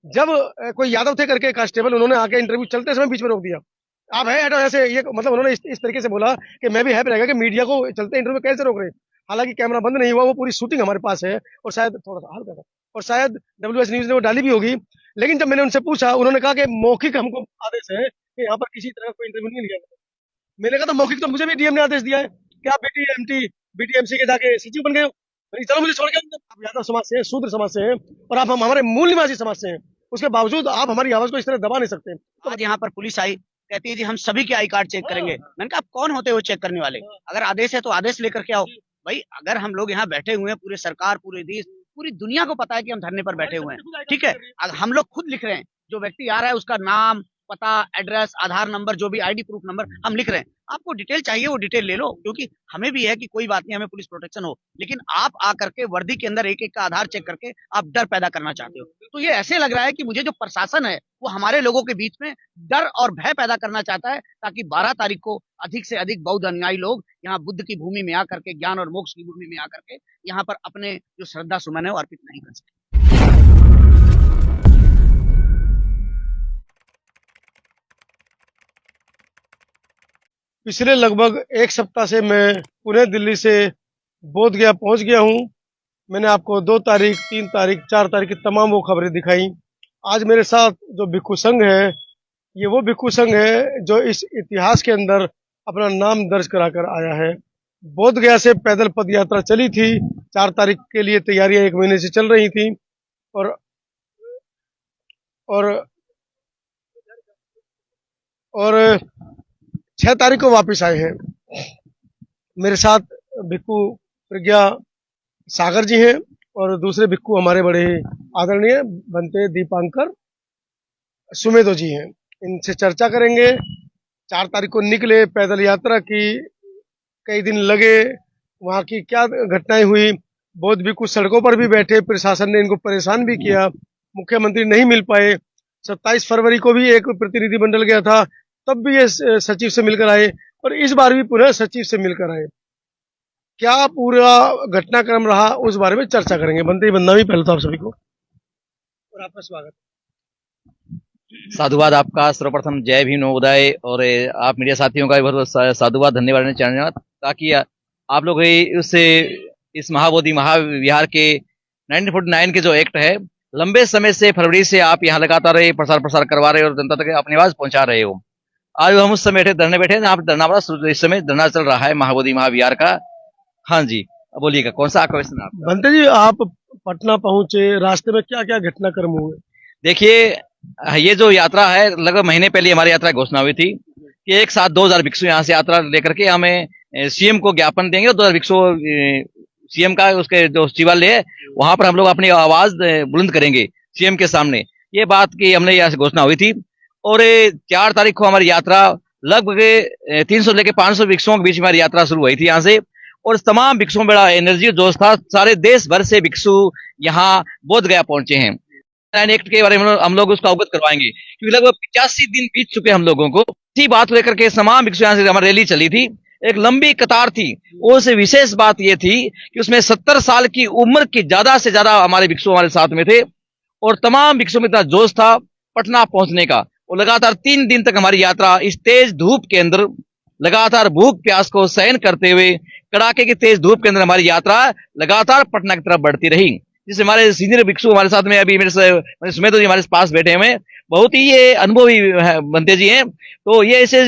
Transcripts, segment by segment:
जब कोई यादव थे करके कांस्टेबल, उन्होंने आके इंटरव्यू चलते समय बीच में रोक दिया। आप है हटो ऐसे, ये मतलब उन्होंने इस तरीके से बोला कि मैं भी हैप्पी रहेगा कि मीडिया को चलते इंटरव्यू कैसे रोक रहे हैं। हालांकि कैमरा बंद नहीं हुआ, वो पूरी शूटिंग हमारे पास है, और शायद थोड़ा सा हल्का था, और शायद WS न्यूज ने वो डाली भी होगी। लेकिन जब मैंने उनसे पूछा, उन्होंने कहा कि मौखिक हमको आदेश है कि यहाँ पर किसी तरह का कोई इंटरव्यू नहीं लिया गया। मैंने कहा तो मौखिक तो मुझे भी डीएम ने आदेश दिया है कि आप BTMC के जाके सचिव बन गए हो। मैंने कहा, चलो मुझे छोड़ के, आप यादव समाज से हैं, शूद्र समाज से हैं, और आप हम हमारे मूल निवासी समाज से हैं, उसके बावजूद आप हमारी आवाज को इस तरह दबा नहीं सकते। तो आज यहाँ पर पुलिस आई, कहती है जी हम सभी के आई कार्ड चेक करेंगे। मैंने कहा आप कौन होते हो चेक करने वाले? अगर आदेश है तो आदेश लेकर के आओ। भाई अगर हम लोग यहाँ बैठे हुए हैं, पूरे सरकार, पूरे देश, पूरी दुनिया को पता है कि हम धरने पर बैठे हुए हैं, ठीक है। हम लोग खुद लिख रहे हैं, जो व्यक्ति आ रहा है उसका नाम, पता, एड्रेस, आधार नंबर, जो भी आईडी प्रूफ नंबर हम लिख रहे हैं। आपको डिटेल चाहिए वो डिटेल ले लो, क्योंकि हमें भी है कि कोई बात नहीं, हमें पुलिस प्रोटेक्शन हो। लेकिन आप आकर के वर्दी के अंदर एक एक का आधार चेक करके आप डर पैदा करना चाहते हो। तो ये ऐसे लग रहा है कि मुझे जो प्रशासन है वो हमारे लोगों के बीच में डर और भय पैदा करना चाहता है, ताकि 12 तारीख को अधिक से अधिक बौद्ध अनुयायी लोग यहाँ बुद्ध की भूमि में आकर के, ज्ञान और मोक्ष की भूमि में आकर के यहाँ पर अपने जो श्रद्धा सुमन है वो अर्पित नहीं कर सके। पिछले लगभग एक सप्ताह से मैं पुणे दिल्ली से बोध गया पहुंच गया हूं। मैंने आपको 2 तारीख, 3 तारीख, 4 तारीख की तमाम वो खबरें दिखाई। आज मेरे साथ जो भिक्खु संघ है, ये वो भिक्खु संघ है जो इस इतिहास के अंदर अपना नाम दर्ज कराकर आया है। बोध गया से पैदल पद यात्रा चली थी। 4 तारीख के लिए तैयारियां 1 महीने से चल रही थी, और और और 6 तारीख को वापस आए हैं। मेरे साथ भिक्खु प्रज्ञा सागर जी हैं, और दूसरे भिक्खु हमारे बड़े आदरणीय बनते दीपांकर सुमेधो जी हैं। इनसे चर्चा करेंगे। 4 तारीख को निकले पैदल यात्रा की, कई दिन लगे, वहां की क्या घटनाएं हुई। बौद्ध भिक्खु सड़कों पर भी बैठे, प्रशासन ने इनको परेशान भी किया, मुख्यमंत्री नहीं मिल पाए। 27 फरवरी को भी एक प्रतिनिधि मंडल गया था, तब भी ये सचिव से मिलकर आए, और इस बार भी पुनः सचिव से मिलकर आए। क्या पूरा घटनाक्रम रहा, उस बारे में चर्चा करेंगे। बनते ही बंदा भी पहले तो आप सभी को, और आपका स्वागत। साधुवाद आपका। सर्वप्रथम जय भीम नवोदय, और आप मीडिया साथियों का भी बहुत साधुवाद, धन्यवाद चरणवंदन, ताकि आप लोग उससे इस महाबोधि महाविहार के 1949 के जो एक्ट है, लंबे समय से, फरवरी से आप यहाँ लगातार प्रसार करवा रहे हो और जनता तक अपनी आवाज पहुंचा रहे हो। आज हम उस समय धरने बैठे हैं, आप धरना बड़ा, इस समय धरना चल रहा है महाबोधि महाविहार का। हाँ जी, बोलिएगा कौन सा क्वेश्चन आप? बनते जी, आप पटना पहुंचे, रास्ते में क्या क्या घटनाक्रम हुए? देखिए, ये जो यात्रा है, लगभग महीने पहले हमारी यात्रा घोषणा हुई थी कि एक साथ 2000 भिक्षु यहाँ से यात्रा लेकर के हमें सीएम को ज्ञापन देंगे, और 2000 भिक्षु सीएम का उसके जो सचिवालय है वहां पर हम लोग अपनी आवाज बुलंद करेंगे सीएम के सामने। ये बात की हमने यहाँ से घोषणा हुई थी, और 4 तारीख को हमारी यात्रा लगभग 300 लेके 500 भिक्षुओं के बीच में हमारी यात्रा शुरू हुई थी यहाँ से, और तमाम भिक्षुओं में बड़ा एनर्जी जोश था। सारे देश भर से भिक्षु यहाँ बोध गया पहुंचे हैं। एक्ट के बारे में हम लोग उसको अवगत करवाएंगे, क्योंकि लगभग 85 दिन बीत चुके हम लोगों को। इसी बात को लेकर के तमाम भिक्षु यहाँ से हमारी रैली चली थी, एक लंबी कतार थी। उससे विशेष बात यह थी कि उसमें 70 साल की उम्र की ज्यादा से ज्यादा हमारे भिक्षु हमारे साथ में थे, और तमाम भिक्षुओं में इतना जोश था पटना पहुंचने का। और लगातार 3 दिन तक हमारी यात्रा इस तेज धूप के अंदर, लगातार भूख प्यास को सहन करते हुए, कड़ाके की तेज धूप के अंदर हमारी यात्रा लगातार पटना की तरफ बढ़ती रही। जिससे हमारे सीनियर भिक्षु हमारे साथ में अभी मेरे सुमेधो जी हमारे पास बैठे हुए, बहुत ही ये अनुभवी बनते जी हैं। तो ये ऐसे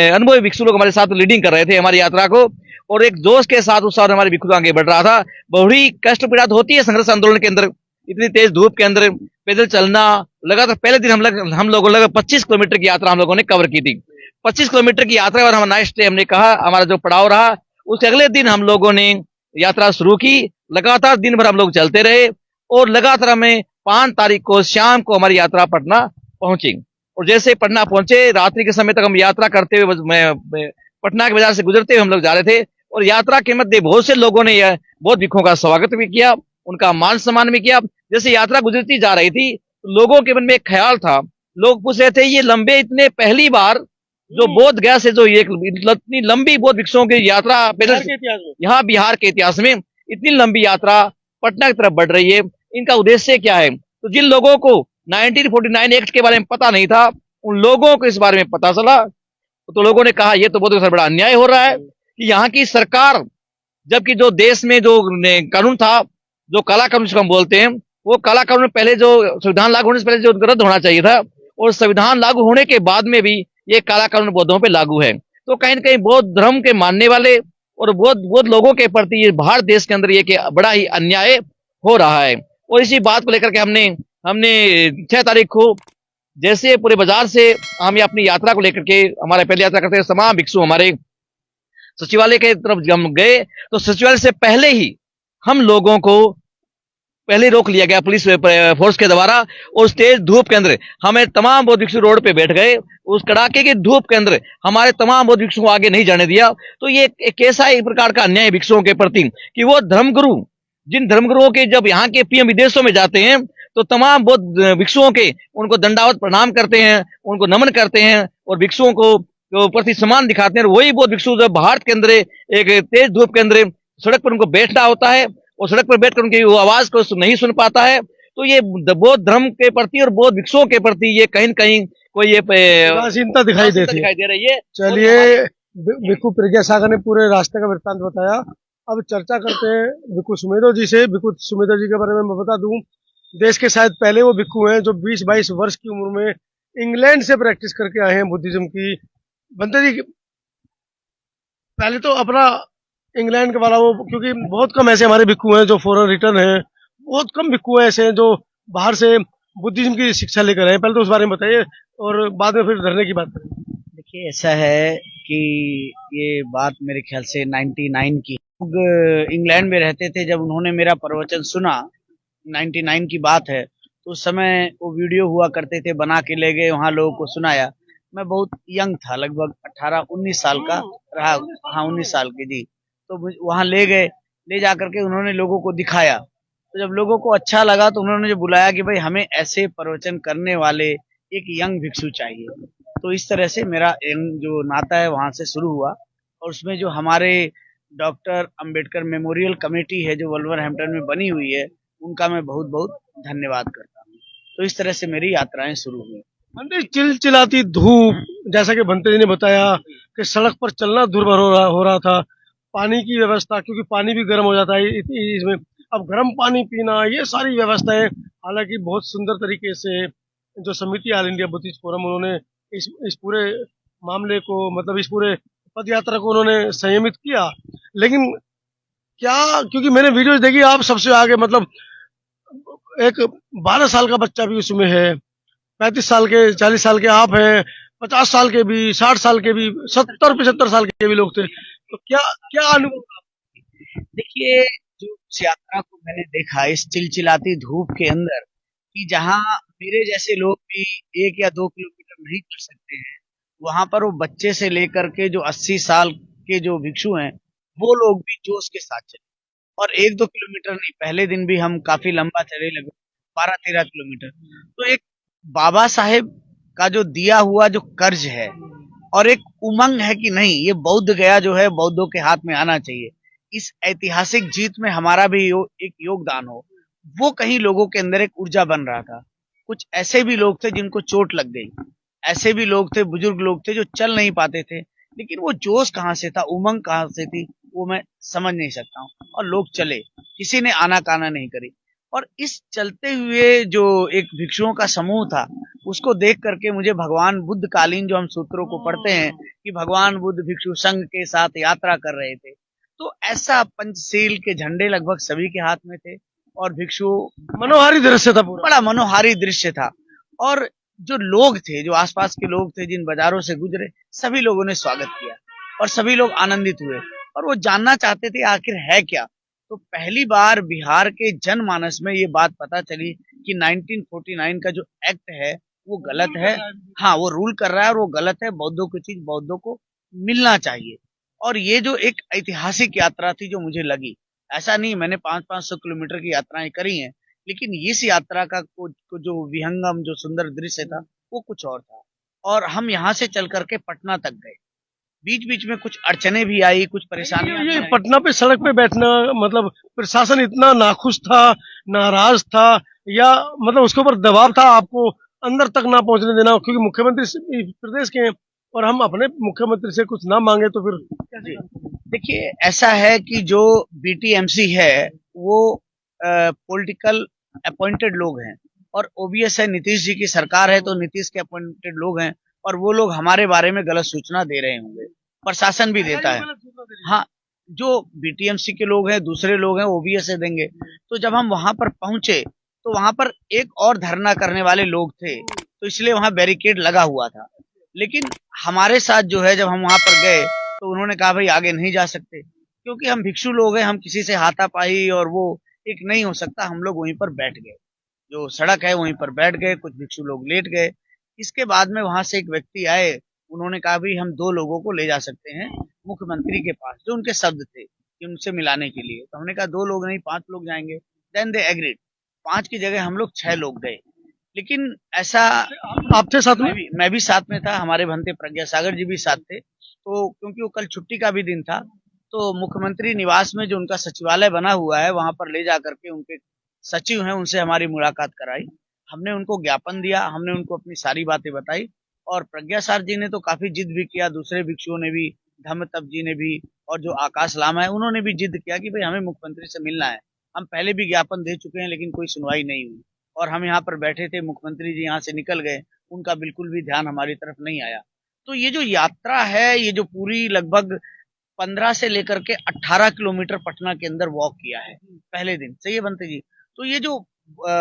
अनुभवी भिक्षु लोग हमारे साथ लीडिंग कर रहे थे हमारी यात्रा को, और एक जोश के साथ उत्साह हमारे भिक्षु आगे बढ़ रहा था। बड़ी कष्ट पीड़ा होती है संघर्ष आंदोलन के अंदर, इतनी तेज धूप के अंदर पैदल चलना। लगातार पहले दिन हम लोगों लगभग 25 किलोमीटर की यात्रा हम लोगों ने कवर की थी। 25 किलोमीटर की यात्रा, और हम नेक्स्ट डे हमने कहा हमारा जो पड़ाव रहा, उसके अगले दिन हम लोगों ने यात्रा शुरू की। लगातार दिन भर हम लोग चलते रहे, और लगातार हमें 5 तारीख को शाम को हमारी यात्रा पटना पहुंची। और जैसे पटना पहुंचे, रात्रि के समय तक हम यात्रा करते हुए पटना के बाजार से गुजरते हुए हम लोग जा रहे थे, और यात्रा के मध्य बहुत से लोगों ने बहुत भिक्षुओं का स्वागत भी किया, उनका मान सम्मान भी किया। जैसे यात्रा गुजरती जा रही थी, लोगों के मन में एक ख्याल था, लोग पूछ रहे थे ये लंबे इतने पहली बार जो बोध गया से जो ये इतनी लंबी बौद्ध भिक्षुओं की यात्रा यहाँ बिहार के इतिहास में इतनी लंबी यात्रा पटना की तरफ बढ़ रही है, इनका उद्देश्य क्या है? तो जिन लोगों को 1949 एक्ट के बारे में पता नहीं था, उन लोगों को इस बारे में पता चला, तो लोगों ने कहा ये तो बहुत बड़ा अन्याय हो रहा है कि यहाँ की सरकार, जबकि जो देश में जो कानून था, जो काला कानून जिसको हम बोलते हैं, वो काला कानून पहले जो संविधान लागू होने से पहले जो रद्द होना चाहिए था, और संविधान लागू होने के बाद में भी ये काला कानून बौद्धों पे लागू है। तो कहीं न कहीं बौद्ध धर्म के मानने वाले और बौद्ध लोगों के प्रति ये भारत देश के अंदर ये बड़ा ही अन्याय हो रहा है। और इसी बात को लेकर के हमने 6 तारीख को जैसे पूरे बाजार से हम अपनी यात्रा को लेकर के हमारे पहले यात्रा करते हैं, तमाम भिक्षु हमारे सचिवालय के तरफ हम गए, तो सचिवालय से पहले ही हम लोगों को पहले रोक लिया गया पुलिस फोर्स के द्वारा, और तेज धूप के अंदर हमें तमाम बौद्ध भिक्षु रोड पे बैठ गए। उस कड़ाके की धूप के अंदर हमारे तमाम बौद्ध भिक्षुओं को आगे नहीं जाने दिया। तो ये एक ऐसा एक प्रकार का अन्याय भिक्षुओं के प्रति कि वो धर्मगुरु, जिन धर्मगुरुओं के जब यहाँ के पीएम विदेशों में जाते हैं तो तमाम बौद्ध भिक्षुओं के उनको दंडावत प्रणाम करते हैं, उनको नमन करते हैं और भिक्षुओं को प्रति सम्मान दिखाते हैं। वही बौद्ध भिक्षु जब भारत के अंदर एक तेज धूप के अंदर सड़क पर उनको बैठना होता है और सड़क पर बैठकर उनकी आवाज को नहीं सुन पाता है, तो ये बौद्ध धर्म के प्रति और बौद्ध भिक्षुओं के प्रति ये कहीं न कहीं कोई ये उदासीनता दिखाई दे रही है। चलिए, भिक्खु प्रज्ञा सागर ने पूरे रास्ते का वृत्तांत बताया। अब चर्चा करते हैं भिक्खु सुमेधो जी से। भिक्खु सुमेधो जी के बारे में मैं बता दूं, देश के शायद पहले वो भिक्खु हैं जो 20-22 वर्ष की उम्र में इंग्लैंड से प्रैक्टिस करके आए हैं बुद्धिज्म की। बनते जी, पहले तो अपना इंग्लैंड के वाला वो, क्योंकि बहुत कम ऐसे हमारे भिक्खु हैं जो फॉरेन रिटर्न हैं, बहुत कम भिक्खु ऐसे हैं जो बाहर से बुद्धिज्म की शिक्षा लेकर आए। पहले तो उस बारे में बताइए और बाद में फिर धरने की बात करें। देखिए, ऐसा है कि ये बात मेरे ख्याल से 99 की, लोग इंग्लैंड में रहते थे। जब उन्होंने मेरा प्रवचन सुना, 99 की बात है, तो उस समय वो वीडियो हुआ करते थे, बना के ले गए, वहाँ लोगों को सुनाया। मैं बहुत यंग था, लगभग 18-19 साल का रहा। हाँ, 19 साल के जी। तो वहाँ ले गए, ले जा करके उन्होंने लोगों को दिखाया। तो जब लोगों को अच्छा लगा तो उन्होंने जो बुलाया कि भाई हमें ऐसे प्रवचन करने वाले एक यंग भिक्षु चाहिए। तो इस तरह से मेरा जो नाता है वहाँ से शुरू हुआ। और उसमें जो हमारे डॉक्टर अंबेडकर मेमोरियल कमेटी है जो वुल्वरहैम्पटन में बनी हुई है, उनका मैं बहुत बहुत धन्यवाद करता हूँ। तो इस तरह से मेरी यात्राएं शुरू हुई। भंते, चिलचिलाती धूप, जैसा कि भंते जी ने बताया कि सड़क पर चलना दुर्भर हो रहा था। पानी की व्यवस्था, क्योंकि पानी भी गर्म हो जाता है इसमें, अब गर्म पानी पीना, ये सारी व्यवस्थाएं हालांकि बहुत सुंदर तरीके से जो समिति ऑल इंडिया बुद्धिस्ट फोरम, उन्होंने इस पूरे मामले को, मतलब इस पूरे पद यात्रा को उन्होंने संयमित किया। लेकिन क्या, क्योंकि मैंने वीडियोज देखी, आप सबसे आगे, मतलब एक 12 साल का बच्चा भी उसमें है, 35 साल के, 40 साल के आप हैं, 50 साल के भी, 60 साल के भी, 70-75 साल के भी लोग थे। तो क्या अनुभव? देखिए, जो इस यात्रा को मैंने देखा इस चिलचिलाती धूप के अंदर, कि जहाँ मेरे जैसे लोग भी 1 या 2 किलोमीटर नहीं चल सकते हैं, वहां पर वो बच्चे से लेकर के जो 80 साल के जो भिक्षु हैं, वो लोग भी जोश के साथ चले। और 1-2 किलोमीटर नहीं, पहले दिन भी हम काफी लंबा चले, लगभग 12-13 किलोमीटर। तो एक बाबा साहेब का जो दिया हुआ जो कर्ज है और एक उमंग है कि नहीं, ये बौद्ध गया जो है बौद्धों के हाथ में आना चाहिए, इस ऐतिहासिक जीत में हमारा भी एक योगदान हो, वो कहीं लोगों के अंदर एक ऊर्जा बन रहा था। कुछ ऐसे भी लोग थे जिनको चोट लग गई, ऐसे भी लोग थे, बुजुर्ग लोग थे जो चल नहीं पाते थे, लेकिन वो जोश कहाँ से था, उमंग कहाँ से थी, वो मैं समझ नहीं सकता हूँ। और लोग चले, किसी ने आनाकाना नहीं करी। और इस चलते हुए जो एक भिक्षुओं का समूह था, उसको देख करके मुझे भगवान बुद्ध कालीन जो हम सूत्रों को पढ़ते हैं कि भगवान बुद्ध भिक्षु संघ के साथ यात्रा कर रहे थे, तो ऐसा पंचशील के झंडे लगभग सभी के हाथ में थे और भिक्षु, मनोहारी दृश्य था पूरा, बड़ा मनोहारी दृश्य था। और जो लोग थे, जो आसपास के लोग थे, जिन बाजारों से गुजरे, सभी लोगों ने स्वागत किया और सभी लोग आनंदित हुए और वो जानना चाहते थे आखिर है क्या। तो पहली बार बिहार के जनमानस में ये बात पता चली कि 1949 का जो एक्ट है वो गलत है। हाँ, वो रूल कर रहा है और वो गलत है, बौद्धों की चीज बौद्धों को मिलना चाहिए। और ये जो एक ऐतिहासिक यात्रा थी जो मुझे लगी, ऐसा नहीं मैंने 500-500 किलोमीटर की यात्राएं करी हैं, लेकिन इस यात्रा का जो विहंगम, जो सुंदर दृश्य था, वो कुछ और था। और हम यहाँ से चल करके पटना तक गए, बीच बीच में कुछ अड़चने भी आई, कुछ परेशानियां। ये पटना पे सड़क पे बैठना, मतलब प्रशासन इतना नाखुश था, नाराज था, या मतलब उसके ऊपर दबाव था आपको अंदर तक ना पहुंचने देना, क्योंकि मुख्यमंत्री इस प्रदेश के हैं और हम अपने मुख्यमंत्री से कुछ ना मांगे तो फिर कैसे जी। करें? देखिए, ऐसा है कि जो बीटीएमसी है वो पॉलिटिकल अपॉइंटेड लोग हैं और ओबीएस है, नीतीश जी की सरकार है, तो नीतीश के अपॉइंटेड लोग हैं और वो लोग हमारे बारे में गलत सूचना दे रहे होंगे, प्रशासन भी देता है। हाँ, जो बीटीएमसी के लोग हैं, दूसरे लोग हैं, ओबीएस से देंगे। तो जब हम वहां पर पहुंचे तो वहां पर एक और धरना करने वाले लोग थे, तो इसलिए वहां बैरिकेड लगा हुआ था। लेकिन हमारे साथ जो है, जब हम वहां पर गए तो उन्होंने कहा भाई आगे नहीं जा सकते, क्योंकि हम भिक्षु लोग हैं, हम किसी से हाथापाई और वो एक नहीं हो सकता। हम लोग वहीं पर बैठ गए, जो सड़क है वहीं पर बैठ गए, कुछ भिक्षु लोग लेट गए। इसके बाद में वहां से एक व्यक्ति आए, उन्होंने कहा भाई हम 2 लोगों को ले जा सकते हैं मुख्यमंत्री के पास, जो उनके शब्द थे कि उनसे मिलाने के लिए। तो हमने कहा 2 लोग नहीं, 5 लोग जाएंगे। Then they agreed. 5 की जगह हम लोग 6 लोग गए। लेकिन ऐसा, आप थे साथ में? मैं भी साथ में था, हमारे भंते प्रज्ञा सागर जी भी साथ थे। तो क्योंकि वो कल छुट्टी का भी दिन था, तो मुख्यमंत्री निवास में जो उनका सचिवालय बना हुआ है, वहां पर ले जा करके उनके सचिव हैं, उनसे हमारी मुलाकात कराई। हमने उनको ज्ञापन दिया, हमने उनको अपनी सारी बातें बताई और प्रज्ञा सर जी ने तो काफी जिद भी किया, दूसरे भिक्षुओं ने भी, धम्म तप जी ने भी और जो आकाश लामा है उन्होंने भी जिद किया कि भाई हमें मुख्यमंत्री से मिलना है। हम पहले भी ज्ञापन दे चुके हैं लेकिन कोई सुनवाई नहीं हुई और हम यहाँ पर बैठे थे, मुख्यमंत्री जी यहाँ से निकल गए, उनका बिल्कुल भी ध्यान हमारी तरफ नहीं आया। तो ये जो यात्रा है, ये जो पूरी लगभग 15 से लेकर के 18 किलोमीटर पटना के अंदर वॉक किया है पहले दिन, सही है बनते जी। तो ये जो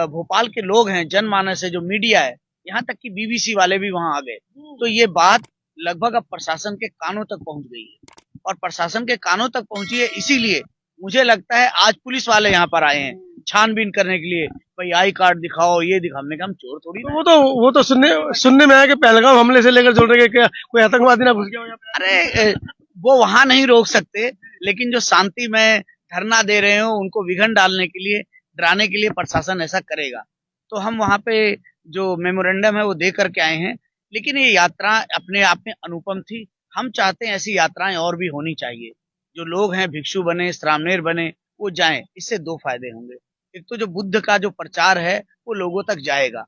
भोपाल के लोग हैं, जनमानस है, जो मीडिया है, यहाँ तक कि बीबीसी वाले भी वहां आ गए, तो ये बात लगभग अब प्रशासन के कानों तक पहुंच गई है और प्रशासन के कानों तक पहुंची है। इसीलिए मुझे लगता है आज पुलिस वाले यहाँ पर आए हैं छानबीन करने के लिए, भाई आई कार्ड दिखाओ, ये दिखाओ। हमने कहा हम चोर थोड़ी ना। वो तो सुनने में आया कि पहलगाम हमले से लेकर जोड़ रहे क्या कोई आतंकवादी ना घुस गया हो यहाँ पे? अरे वो वहां नहीं रोक सकते, लेकिन जो शांति में धरना दे रहे हो उनको विघन डालने के लिए, डराने के लिए प्रशासन ऐसा करेगा। तो हम वहां पे जो मेमोरेंडम है वो दे करके आए हैं। लेकिन ये यात्रा अपने आप में अनुपम थी। हम चाहते हैं ऐसी यात्राएं और भी होनी चाहिए। जो लोग हैं, भिक्षु बने, श्रामणेर बने, वो जाएं। इससे 2 फायदे होंगे। एक तो जो बुद्ध का जो प्रचार है वो लोगों तक जाएगा।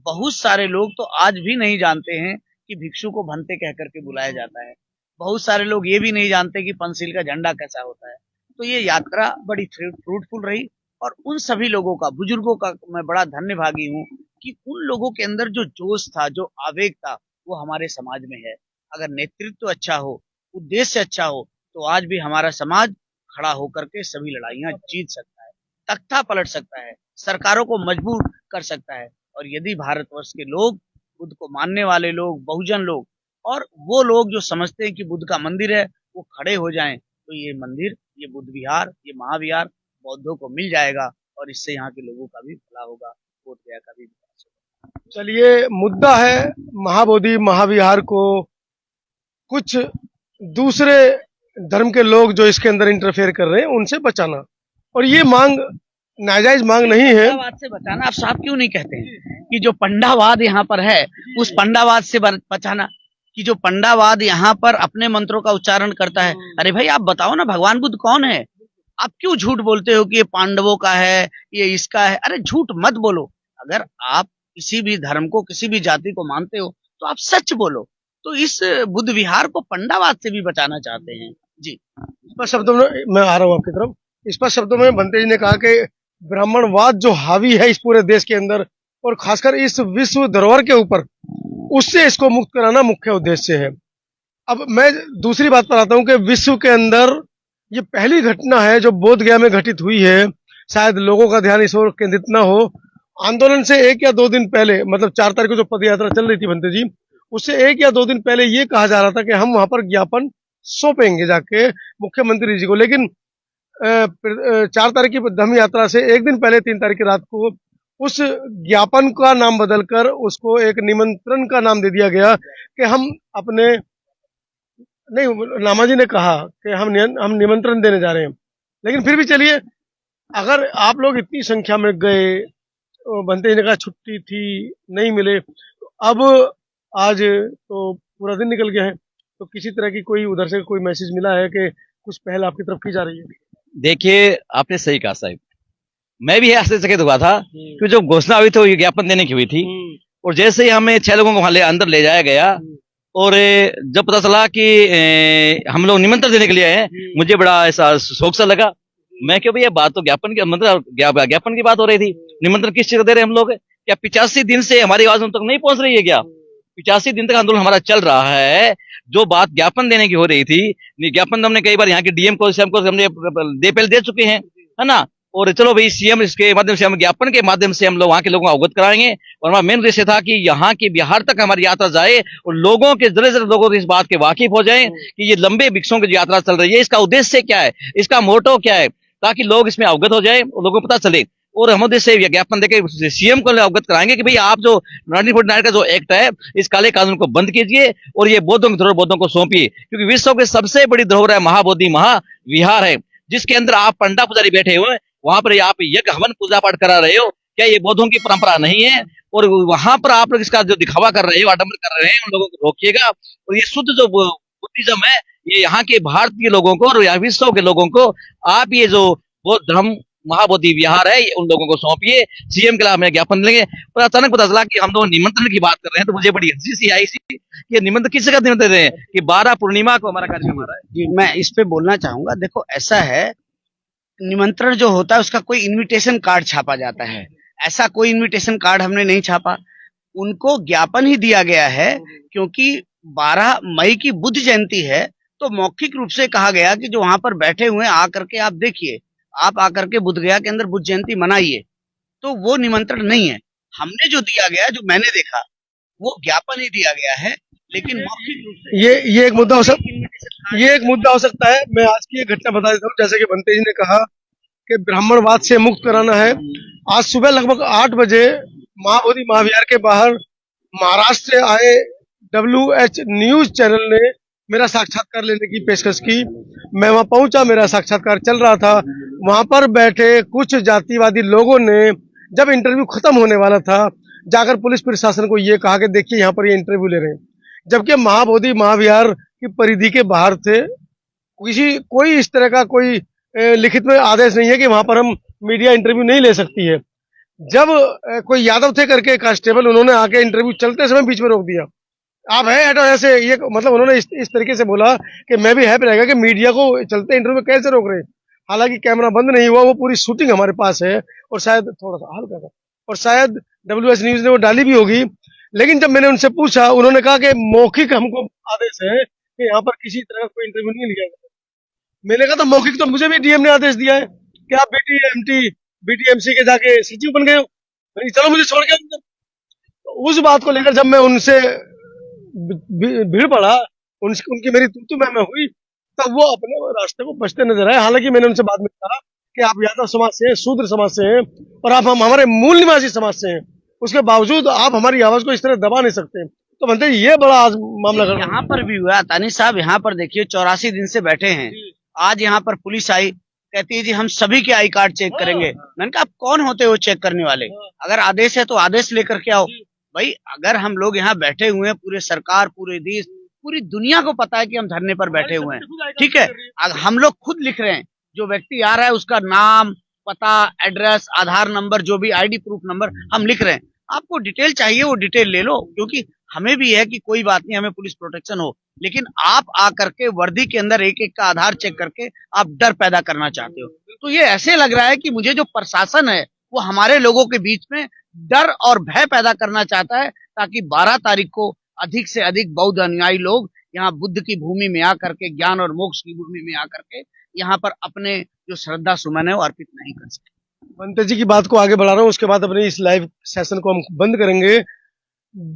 बहुत सारे लोग तो आज भी नहीं जानते हैं कि भिक्षु को भंते कह करके बुलाया जाता है। बहुत सारे लोग ये भी नहीं जानते कि पंचशील का झंडा कैसा होता है। तो ये यात्रा बड़ी फ्रूटफुल रही और उन सभी लोगों का, बुजुर्गों का मैं बड़ा धन्यभागी हूँ कि उन लोगों के अंदर जो जोश था, जो आवेग था, वो हमारे समाज में है। अगर नेतृत्व अच्छा हो, उद्देश्य अच्छा हो, तो आज भी हमारा समाज खड़ा होकर के सभी लड़ाइयां जीत सकता है, तख्ता पलट सकता है, सरकारों को मजबूर कर सकता है। और यदि भारतवर्ष के लोग, बुद्ध को मानने वाले लोग, बहुजन लोग और वो लोग जो समझते हैं कि बुद्ध का मंदिर है, वो खड़े हो जाएं, तो ये मंदिर, ये बुद्ध विहार, ये महाविहार बौद्धों को मिल जाएगा और इससे यहाँ के लोगों का भी भला होगा, बोध गया का भी विकास होगा। चलिए, मुद्दा है महाबोधि महाविहार को कुछ दूसरे धर्म के लोग जो इसके अंदर इंटरफेयर कर रहे हैं उनसे बचाना, और ये मांग नाजायज मांग नहीं है। पंडावाद से बचाना। आप साहब क्यों नहीं कहते हैं कि जो पंडावाद यहाँ पर है उस पंडावाद से बचाना, कि जो पंडावाद यहाँ पर अपने मंत्रों का उच्चारण करता है। अरे भाई आप बताओ ना, भगवान बुद्ध कौन है? आप क्यों झूठ बोलते हो कि ये पांडवों का है, ये इसका है? अरे झूठ मत बोलो। अगर आप किसी भी धर्म को, किसी भी जाति को मानते हो तो आप सच बोलो। तो इस बुद्ध विहार को पंडावाद से भी बचाना चाहते हैं जी। स्पष्ट शब्दों में मैं आ रहा हूँ आपकी तरफ। स्पष्ट शब्दों में बंते जी ने कहा कि ब्राह्मणवाद जो हावी है इस पूरे देश के अंदर और खासकर इस विश्व धरोहर के ऊपर, उससे इसको मुक्त कराना मुख्य उद्देश्य है। अब मैं दूसरी बात पर आता हूं कि विश्व के अंदर ये पहली घटना है जो बोध गया में घटित हुई है। शायद लोगों का ध्यान इस ओर केंद्रित न हो। आंदोलन से 1 या 2 दिन पहले, मतलब 4 तारीख को जो पद यात्रा चल रही थी बंते जी, उससे 1 या 2 दिन पहले ये कहा जा रहा था कि हम वहां पर ज्ञापन सौंपेंगे जाके मुख्यमंत्री जी को। लेकिन 4 तारीख की धम्म यात्रा से 1 दिन पहले 3 तारीख की रात को उस ज्ञापन का नाम बदलकर उसको एक निमंत्रण का नाम दे दिया गया कि हम अपने, नहीं, लामा जी ने कहा कि हम निमंत्रण देने जा रहे हैं। लेकिन फिर भी चलिए, अगर आप लोग इतनी संख्या में गए, बनते जी ने कहा छुट्टी थी, नहीं मिले, तो अब आज तो पूरा दिन निकल गया है, तो किसी तरह की कोई उधर से कोई मैसेज मिला है कि कुछ पहल आपकी तरफ की जा रही है? देखिए, आपने सही कहा साहब मैं भी आश्चर्यचकित हुआ था कि जो घोषणा हुई थी वो ज्ञापन देने की हुई थी, और जैसे ही हमें 6 लोगों को वहां अंदर ले जाया गया और जब पता चला कि हम लोग निमंत्रण देने के लिए आए हैं, मुझे बड़ा ऐसा शौक सा लगा। मैं क्यों भैया, बात तो ज्ञापन की, मतलब ज्ञापन की बात हो रही थी, निमंत्रण किस चीज का दे रहे हैं हम लोग? क्या 85 दिन से हमारी आवाज उन तक नहीं पहुंच रही है क्या? 85 दिन तक आंदोलन हमारा चल रहा है। जो बात ज्ञापन देने की हो रही थी, ज्ञापन तो हमने कई बार यहाँ के डीएम को, सीएम को हमने पहले दे चुके हैं, है ना। और चलो भाई सीएम इसके माध्यम से, हम ज्ञापन के माध्यम से हम लोग वहाँ के लोगों को अवगत कराएंगे। और हमारा मेन उद्देश्य था कि यहाँ के बिहार तक हमारी यात्रा जाए और लोगों के जरे जरे लोगों को इस बात के वाकिफ हो जाए कि ये लंबे वृक्षों की यात्रा चल रही है, इसका उद्देश्य क्या है, इसका मोटो क्या है, ताकि लोग इसमें अवगत हो जाए और लोगों को पता चले। और हम उद्देश्य से ज्ञापन देकर सीएम को अवगत कराएंगे कि भाई आप जो 1949 का जो एक्ट है, इस काले कानून को बंद कीजिए और ये बौद्धों की धरोहर बौद्धों को सौंपिए, क्योंकि विश्व की सबसे बड़ी धरोहर है महाबोधि महाविहार है, जिसके अंदर आप पंडा पुजारी बैठे हुए हैं, वहां पर आप यज्ञ हवन पूजा पाठ करा रहे हो। क्या ये बौद्धों की परंपरा नहीं है? और वहां पर आप लोग इसका जो दिखावा कर रहे हो, आडंबर कर रहे हैं, उन लोगों को रोकिएगा। और ये शुद्ध जो बुद्धिज्म है, ये यहाँ के भारतीय लोगों को और यहाँ विश्व के लोगों को आप ये जो बौद्ध धर्म महाबोधि विहार है, उन लोगों को सौंपिए। सीएम के लिए हमें ज्ञापन देंगे। पर अचानक पता चला कि हम लोग निमंत्रण की बात कर रहे हैं, तो मुझे बड़ी हंसी सी आई सी कि निमंत्रण किस जगह निमंत्रण दे रहे हैं कि 12 पूर्णिमा को हमारा कार्यक्रम आ रहा है। जी, मैं इस पे बोलना चाहूंगा। देखो, ऐसा है, निमंत्रण जो होता है उसका कोई इनविटेशन कार्ड छापा जाता है, ऐसा कोई इनविटेशन कार्ड हमने नहीं छापा। उनको ज्ञापन ही दिया गया है, क्योंकि 12 मई की बुद्ध जयंती है, तो मौखिक रूप से कहा गया कि जो वहां पर बैठे हुए आकर के आप देखिए, आप आकर के बुद्ध गया के अंदर बुद्ध जयंती मनाइए। तो वो निमंत्रण नहीं है। हमने जो दिया गया, जो मैंने देखा, वो ज्ञापन ही दिया गया है, लेकिन मौखिक रूप से ये एक मुद्दा हो सकता, ये एक मुद्दा हो सकता है। मैं आज की एक घटना बता देता हूँ। जैसे कि बनतेज ने कहा कि ब्राह्मणवाद से मुक्त कराना है। आज सुबह लगभग 8 बजे महाबोधि महाविहार के बाहर महाराष्ट्र से आए WH न्यूज चैनल ने मेरा साक्षात्कार लेने की पेशकश की। मैं वहां पहुंचा, मेरा साक्षात्कार चल रहा था। वहां पर बैठे कुछ जातिवादी लोगों ने जब इंटरव्यू खत्म होने वाला था, जाकर पुलिस प्रशासन को ये कहा कि देखिए यहाँ पर ये इंटरव्यू ले रहे हैं, जबकि महाबोधि महाविहार की परिधि के बाहर थे। कोई इस तरह का कोई लिखित में आदेश नहीं है कि वहां पर हम मीडिया इंटरव्यू नहीं ले सकती है। जब कोई यादव थे करके कांस्टेबल, उन्होंने आके इंटरव्यू चलते समय बीच में रोक दिया। आप है हटो ऐसे, ये मतलब उन्होंने इस तरीके से बोला कि मैं भी हैप्पी रहेगा कि मीडिया को चलते इंटरव्यू कैसे रोक रहे। हालांकि कैमरा बंद नहीं हुआ, वो पूरी शूटिंग हमारे पास है और शायद थोड़ा सा हल्का था, और शायद WH न्यूज ने वो डाली भी होगी। लेकिन जब मैंने उनसे पूछा, उन्होंने कहा कि मौखिक हमको आदेश है कि यहाँ पर किसी तरह का कोई इंटरव्यू नहीं लिया गया। मैंने कहा तो मौखिक तो मुझे भी डीएम ने आदेश दिया है कि आप BTMC के जाके सचिव बन गए हो। चलो मुझे छोड़ के, तो उस बात को लेकर जब मैं उनसे भीड़ पड़ा, उनकी मेरी तू मैं हुई, तब वो अपने रास्ते को बचते नजर आए। हालांकि मैंने उनसे बाद में कहा कि आप यादव समाज से हैं, शूद्र समाज से हैं, और आप हम हमारे मूल निवासी समाज से हैं, उसके बावजूद आप हमारी आवाज को इस तरह दबा नहीं सकते। तो बनते ये बड़ा आज मामला कर यहाँ पर भी हुआ। तानी साहब, यहाँ पर देखिए 84 दिन से बैठे हैं। आज यहाँ पर पुलिस आई, कहती है जी हम सभी के आई कार्ड चेक करेंगे। मैंने कहा आप कौन होते हो चेक करने वाले? अगर आदेश है तो आदेश लेकर के आओ। भाई, अगर हम लोग यहाँ बैठे हुए हैं, पूरे सरकार, पूरे देश, पूरी दुनिया को पता है कि हम धरने पर बैठे हुए हैं, ठीक है। अगर हम लोग खुद लिख रहे हैं, जो व्यक्ति आ रहा है उसका नाम, पता, एड्रेस, आधार नंबर, जो भी ID प्रूफ नंबर हम लिख रहे हैं। आपको डिटेल चाहिए वो डिटेल ले लो, क्योंकि हमें भी है कि कोई बात नहीं, हमें पुलिस प्रोटेक्शन हो, लेकिन आप आकर के वर्दी के अंदर एक एक का आधार चेक करके आप डर पैदा करना चाहते हो। तो ये ऐसे लग रहा है कि मुझे जो प्रशासन है वो हमारे लोगों के बीच में डर और भय पैदा करना चाहता है, ताकि 12 तारीख को अधिक से अधिक बौद्ध अनुयायी लोग यहाँ बुद्ध की भूमि में आकर के, ज्ञान और मोक्ष की भूमि में आकर के यहाँ पर अपने जो श्रद्धा सुमन है वो अर्पित नहीं कर सके। बनते जी की बात को आगे बढ़ा रहा हूँ, उसके बाद अपने इस लाइव सेशन को हम बंद करेंगे।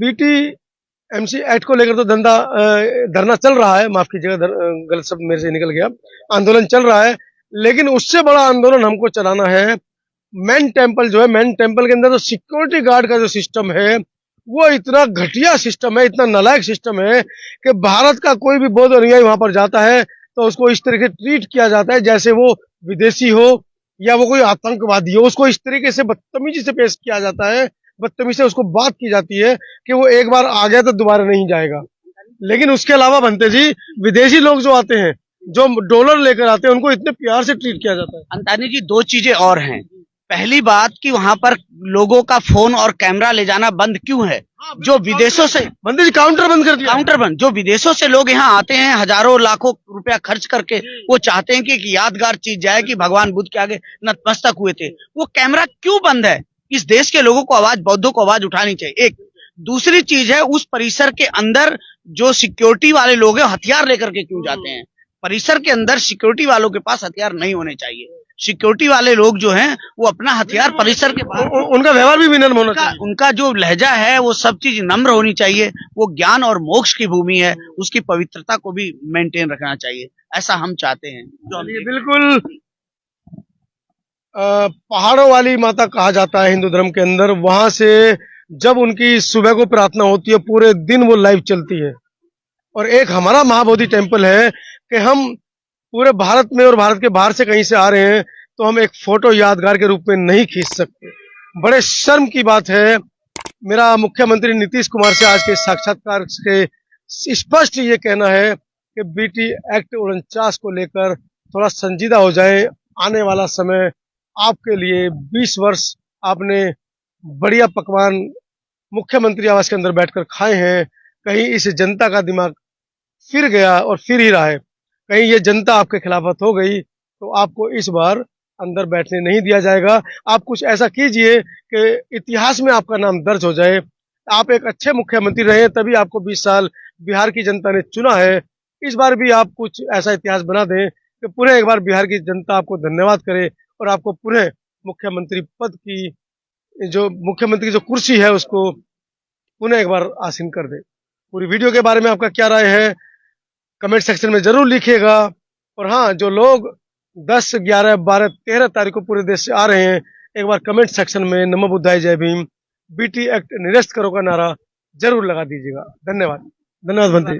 BTMC एक्ट को लेकर तो धरना चल रहा है, माफ कीजिएगा गलत शब्द मेरे से निकल गया, आंदोलन चल रहा है। लेकिन उससे बड़ा आंदोलन हमको चलाना है मैन टेम्पल जो है, मैन टेम्पल के अंदर जो सिक्योरिटी गार्ड का जो सिस्टम है, वो इतना घटिया सिस्टम है, इतना नालायक सिस्टम है कि भारत का कोई भी बौद्ध अनुयायी वहां पर जाता है तो उसको इस तरीके ट्रीट किया जाता है जैसे वो विदेशी हो या वो कोई आतंकवादी हो। उसको इस तरीके से बदतमीजी से पेश किया जाता है, बदतमीजी से उसको बात की जाती है कि वो एक बार आ गया तो दोबारा नहीं जाएगा। लेकिन उसके अलावा बनते जी, विदेशी लोग जो आते हैं, जो डॉलर लेकर आते हैं, उनको इतने प्यार से ट्रीट किया जाता है। अंतानी जी, 2 चीजें और हैं। पहली बात कि वहां पर लोगों का फोन और कैमरा ले जाना बंद क्यों है? जो विदेशों से बंदी जी काउंटर बंद कर दिया। काउंटर बंद, जो विदेशों से लोग यहाँ आते हैं हजारों लाखों रुपया खर्च करके, वो चाहते हैं कि एक यादगार चीज जाए कि भगवान बुद्ध के आगे नतमस्तक हुए थे। वो कैमरा क्यों बंद है? इस देश के लोगों को आवाज, बौद्धों को आवाज उठानी चाहिए। एक दूसरी चीज है, उस परिसर के अंदर जो सिक्योरिटी वाले लोग हैं हथियार लेकर के क्यों जाते हैं? परिसर के अंदर सिक्योरिटी वालों के पास हथियार नहीं होने चाहिए। सिक्योरिटी वाले लोग जो हैं वो अपना हथियार परिसर के बाहर, उनका व्यवहार भी विनम्र होना चाहिए। उनका जो लहजा है वो सब चीज नम्र होनी चाहिए। वो ज्ञान और मोक्ष की भूमि है, उसकी पवित्रता को भी मेंटेन रखना चाहिए, ऐसा हम चाहते हैं। जो हम ये बिल्कुल पहाड़ों वाली माता कहा जाता है हिंदू धर्म के अंदर। वहां से जब उनकी सुबह को प्रार्थना होती है पूरे दिन वो लाइव चलती है। और एक हमारा महाबोधि टेम्पल है कि हम पूरे भारत में और भारत के बाहर से कहीं से आ रहे हैं तो हम एक फोटो यादगार के रूप में नहीं खींच सकते। बड़े शर्म की बात है। मेरा मुख्यमंत्री नीतीश कुमार से आज के साक्षात्कार के स्पष्ट ये कहना है कि बीटी एक्ट 49 को लेकर थोड़ा संजीदा हो जाए। आने वाला समय आपके लिए 20 वर्ष आपने बढ़िया पकवान मुख्यमंत्री आवास के अंदर बैठकर खाए हैं। कहीं इस जनता का दिमाग फिर गया और फिर ही रहा है। कहीं ये जनता आपके खिलाफत हो गई तो आपको इस बार अंदर बैठने नहीं दिया जाएगा। आप कुछ ऐसा कीजिए कि इतिहास में आपका नाम दर्ज हो जाए। आप एक अच्छे मुख्यमंत्री रहे, तभी आपको 20 साल बिहार की जनता ने चुना है। इस बार भी आप कुछ ऐसा इतिहास बना दें कि पुनः एक बार बिहार की जनता आपको धन्यवाद करे और आपको पुनः मुख्यमंत्री पद की जो मुख्यमंत्री की जो कुर्सी है उसको पुनः एक बार आसीन कर दे। पूरी वीडियो के बारे में आपका क्या राय है कमेंट सेक्शन में जरूर लिखिएगा। और हाँ, जो लोग 10, 11, 12, 13 तारीख को पूरे देश से आ रहे हैं, एक बार कमेंट सेक्शन में नमो बुद्धाय जय भीम बीटी एक्ट निरस्त करो का नारा जरूर लगा दीजिएगा। धन्यवाद। धन्यवाद बनते।